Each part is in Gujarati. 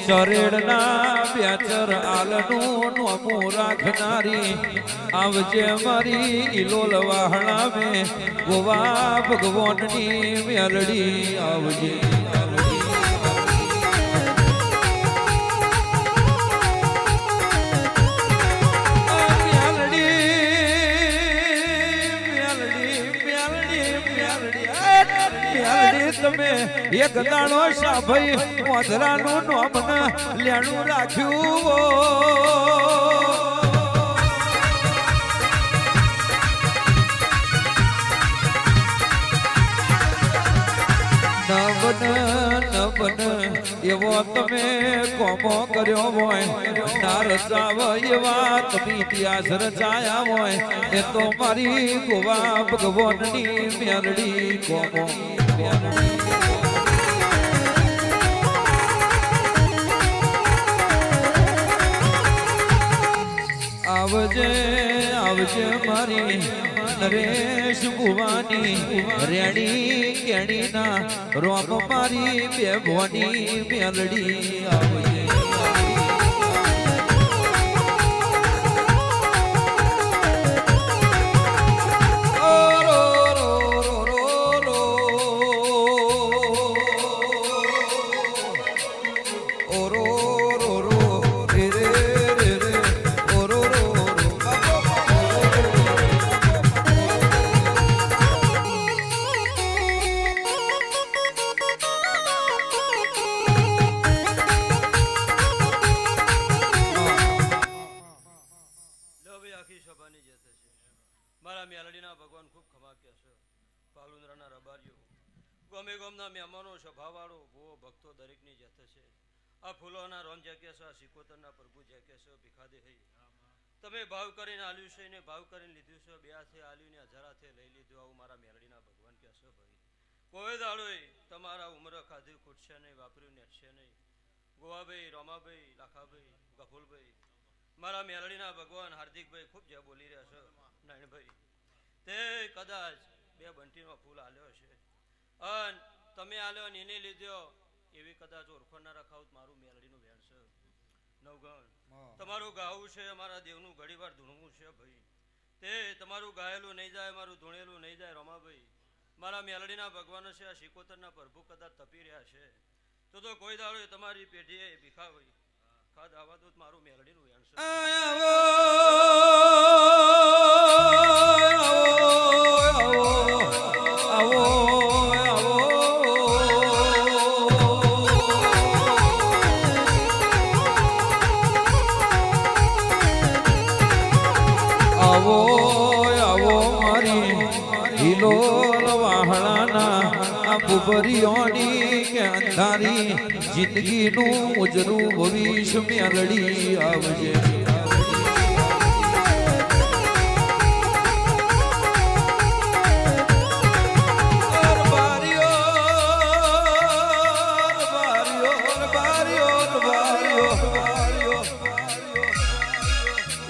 શરેડના બેચર આલનું નોમું રાખનારી આવજે મારી ઇલોલ વાહણા મે ગોવા ભગવાનની મેલડી આવજે તમે એક દાણો શાભાઈ મોધરાનું નામ લેણું રાખ્યું નવન એવો તમે કોમો કર્યો હોય ના રચાવ એવા તમે ઇતિહાસ રચાયા હોય એ તો મારી ગોવા ભગવાનની મેલડી કોમો આવજે આવજે મારી નરેશ ભુવાની રેણી કેણી ના રોમ મારી બે ભોની મેલડી આવજે મારા મેલડીના ભગવાન ખૂબ ખમા કે છે પાલુંદરાના રબારીઓ ગમે ગમના મહેમાનો સભાવાળો ભૂવો ભક્તો દરેકની જથ છે આ ફૂલોના રોમ જે કે છે સિકોતરના પ્રભુ જે કે છે ભીખાદે હઈ તમે ભાવ કરીને આલ્યું છે ને ભાવ કરીને લીધું છે બે હાથે આલ્યું ને હજાર હાથે લઈ લીધું આવું મારા મેલડીના ભગવાન કે છે ભાઈ કોઈ દાડોય તમારા ઉમર ખાધું ખૂટશે નહીં વાપર્યું નેટશે નહીં ગોવાભાઈ રોમાભાઈ લાખાભાઈ ગફુલભાઈ મારા મેલડીના ભગવાન હાર્દિકભાઈ ખૂબ જે બોલી રહ્યા છે નાયણભાઈ તે કદાચ બે બંટીનો ફૂલ આલ્યો છે અને તમે આલ્યો ને એને લીધો એવી કદાચ ઓળખો ના રખાવું મારું મેલડીનું વેણ છે નવગણ તમારું ગાવું છે અમારા દેવનું ઘડીવાર ધૂણવું છે ભાઈ તે તમારું ગાયેલું નહીં જાય મારું ધૂણેલું નહીં જાય રમાભાઈ મારા મેલડીના ભગવાન છે આ શિકોતરના પ્રભુ કદાચ તપી રહ્યા છે તો કોઈ દાડો તમારી પેઢીએ ભીખા હોય ખાદ આવા તો મારું મેલડીનું વેણ છે ભુભરીઓની કે અંધારી જિંદગીનું ઉજરું ભવિષ્ય મેલડી આવજે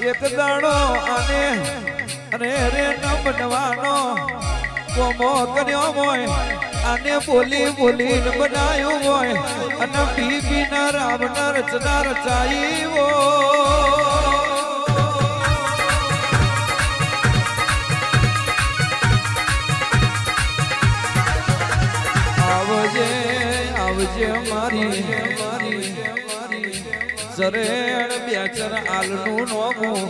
એક દાણો આને અરે રે ન બનવાનો કોમો કર્યો હોય આને બોલી બોલીને બનાયું હોય અને પી ના રામ ના રચના રચાઈ આવજે આવજે મારી શરેણ બેચર આલનું નોમું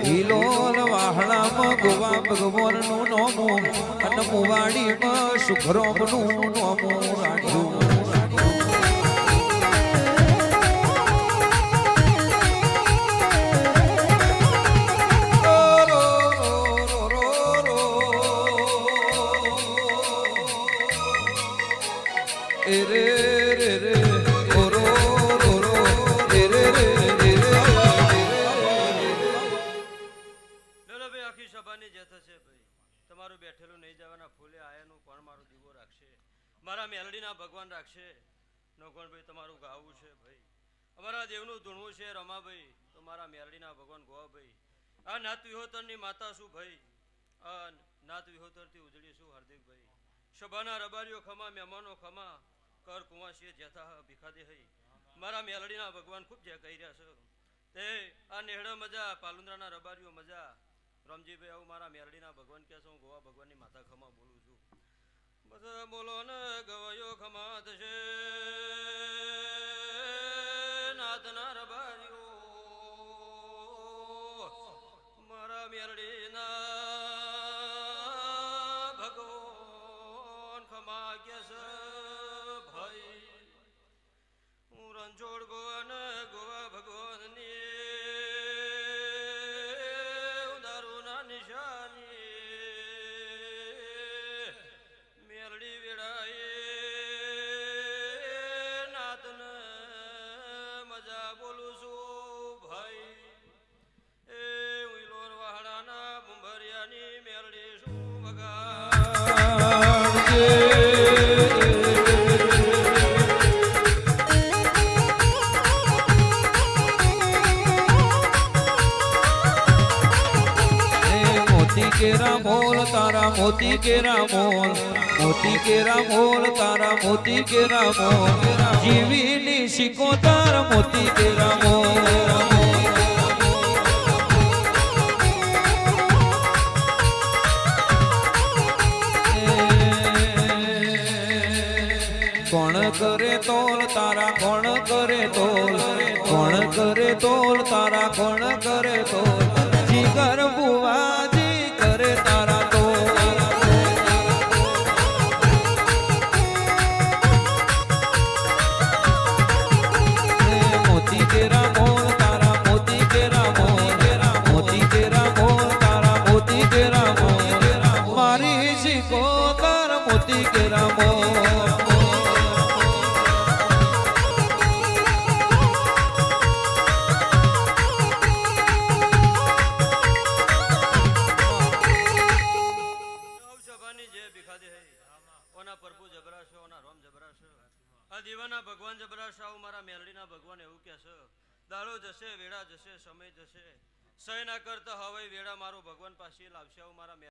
હિલોલ વાહણામાં ગોવા ભગવાનનું નોમું અને મુવાડીમાં સુખરોમનું નોમું રાખ્યું તમારું બેઠેલું નહીં જવાના ફૂલે આયાનું કોણ મારો દીવો રાખશે મારા મેલડીના ભગવાન રાખશે નોકોણભાઈ તમારું ગાવું છે ભાઈ અમારા દેવનું ધૂણવું છે રમાભાઈ તો મારા મેલડીના ભગવાન ગોવાભાઈ આ નાત વિહોતરની માતા શું ભાઈ આ નાત વિહોતરથી ઉજળી શું હાર્દિકભાઈ સભાના રબારીઓ ખમા મહેમાનો ખમા કર કુંવાસીએ જેથા ભીખાદે હઈ મારા મેલડીના ભગવાન ખૂબ જે કહી રહ્યા છે તે આ નેહડા મજા પાલુંદ્રાના રબારીઓ મજા રમજીભાઈ આવું મારા મેલડીના ભગવાન કહે છે હું ગોવા ભગવાનની માતા ખમા બોલું છું બધા બોલો ને ગવાયો ખમા થશે નાથના રબારીઓ મારા મેલડીના ભગવાન ખમા કે છે ભાઈ હું રણછોડ ગોવા ને ગોવા ભગવાનની દારૂના નિશાની મેલડી વેળાએ નાથને મજા બોલું છું ભાઈ એ ઉઈલોર વાહડાના બુંભરિયાની મેલડી શું મોતી કેરા મોલ તારા મોતી કેરા મોલ મોતી કેરા મોલ તારા મોતી કેરા મોલ જીવીની શિકોતર મોતી કેરા મોલ કોણ કરે તોલ તારા કોણ કરે તોલ કોણ કરે તોલ તારા કોણ કરે તોલ જીગર બુવાજી કરે તારા તોલ મોતી કેરા મોલ તારા મોતી કેરા મોલ મોતી કેરા મોલ તારા મોતી કેરા મોલ મારી શિકોતર મોતી કેરા મોલ દીવાના ભગવાન જબરાશાહ મારા મેલડીના ભગવાન એવું કે છે દાડો જશે વેળા જશે સમય જશે સહી ના કરતા હવે વેળા મારો ભગવાન પાસે લાવશે મારા